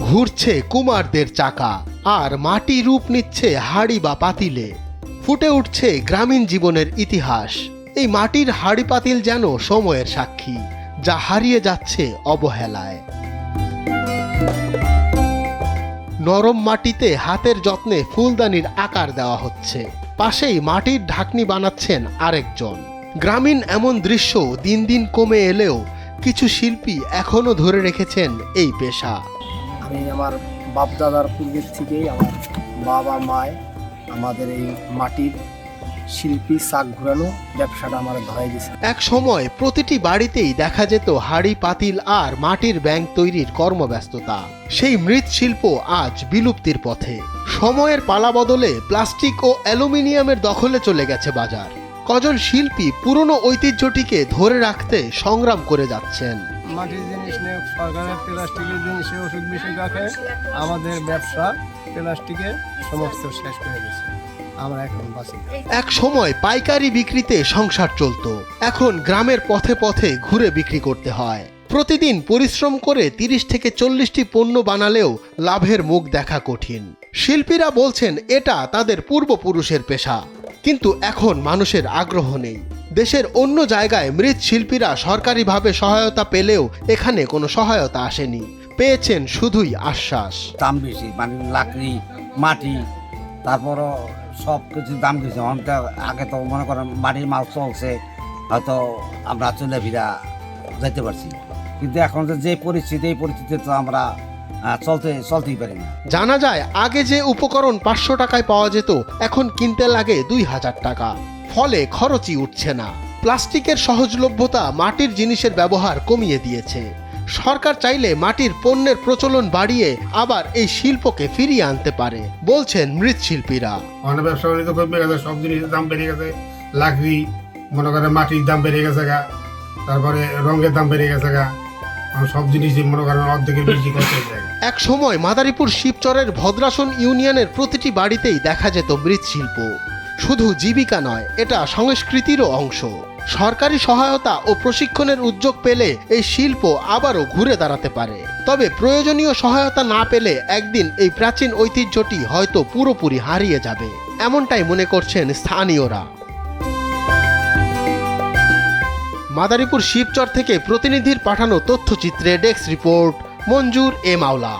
ঘুরছে কুমারদের চাকা, আর মাটি রূপ নিচ্ছে হাড়ি বা পাতিলে। ফুটে উঠছে গ্রামীণ জীবনের ইতিহাস। এই মাটির হাড়ি পাতিল যেন সময়ের সাক্ষী, যা হারিয়ে যাচ্ছে অবহেলায়। নরম মাটিতে হাতের যত্নে ফুলদানির আকার দেওয়া হচ্ছে, পাশেই মাটির ঢাকনি বানাচ্ছেন আরেকজন। গ্রামীণ এমন দৃশ্য দিন দিন কমে এলেও কিছু শিল্পী এখনো ধরে রেখেছেন এই পেশা। আমি আমার বাপ দাদার পূর্বের থেকেই আমার বাবা মায় আমাদের এই মাটির শিল্পী চাক ঘুরানো ব্যবসাটা আমার ধরাই দিয়েছে। এক সময় প্রতিটি বাড়িতেই দেখা যেত হাড়ি পাতিল আর মাটির ব্যাঙ তৈরির কর্মব্যস্ততা। সেই মৃৎশিল্প আজ বিলুপ্তির পথে। সময়ের পালা বদলে প্লাস্টিক ও অ্যালুমিনিয়ামের দখলে চলে গেছে বাজার। কজন শিল্পী পুরনো ঐতিহ্যটিকে ধরে রাখতে সংগ্রাম করে যাচ্ছেন। মাটির জিনিস নিয়ে সরকারের প্লাস্টিকের জিনিসে ওষুধ বেশি রাখে, আমাদের ব্যবসা প্লাস্টিকে সমস্ত শেষ করে দিয়েছে। আমরা এখন বাঁচি। এক সময় পাইকারি বিক্রিতে সংসার চলতো, এখন গ্রামের পথে পথে ঘুরে বিক্রি করতে হয়। প্রতিদিন পরিশ্রম করে 30 থেকে 40টি পণ্য বানালেও লাভের মুখ দেখা কঠিন। শিল্পীরা বলছেন এটা তাদের পূর্বপুরুষের পেশা, কিন্তু এখন মানুষের আগ্রহ নেই। দেশের অন্য জায়গায় মৃৎশিল্পীরা সরকারিভাবে সহায়তা পেলেও এখানে কোনো সহায়তা আসেনি, পেয়েছেন শুধুই আশ্বাস। দাম বেশি, মানে লাকড়ি মাটি তারপরও সব কিছুর দাম বেশি। আগে তো মনে করেন মাটির মাল চলছে, হয়তো আমরা চলে ফিরা যেতে পারছি, কিন্তু এখন যে পরিস্থিতি, এই পরিস্থিতিতে তো আমরা চলতেই পারি না। জানা যায় আগে যে উপকরণ 500 টাকায় পাওয়া যেত এখন কিনতে লাগে 2000 টাকা, ফলে খরচই উঠছে না। প্লাস্টিকের সহজলভ্যতা মাটির জিনিসের ব্যবহার কমিয়ে দিয়েছে। সরকার চাইলে মাটির পণ্যের প্রচলন বাড়িয়ে আবার এই শিল্পকে ফিরিয়ে আনতে পারে বলছেন মৃৎশিল্পীরা। অনেক ব্যবসা বাণিজ্য কমে গেছে, সব জিনিসের দাম বেড়ে গেছে। লাকড়ি মনে করেন মাটির দাম বেড়ে গেছে গা, তারপরে রঙের দাম বেড়ে গেছে গা, সব জিনিসই মনে করেন অর্ধেকের বেশি খরচ হয়ে যায়। এক সময় মাদারীপুর শিবচরের ভদ্রাসন ইউনিয়নের প্রতিটি বাড়িতেই দেখা যেত মৃৎশিল্প। শুধু জীবিকা নয়, এটা সংস্কৃতিরও অংশ। সরকারি সহায়তা ও প্রশিক্ষণের উদ্যোগ পেলে এই শিল্প আবারও ঘুরে দাঁড়াতে পারে। তবে প্রয়োজনীয় সহায়তা না পেলে একদিন এই প্রাচীন ঐতিহ্যটি হয়তো পুরোপুরি হারিয়ে যাবে, এমনটাই মনে করছেন স্থানীয়রা। মাদারীপুর শিবচর থেকে প্রতিনিধির পাঠানো তথ্যচিত্রে ডেস্ক রিপোর্ট মঞ্জুর এ মাওলা।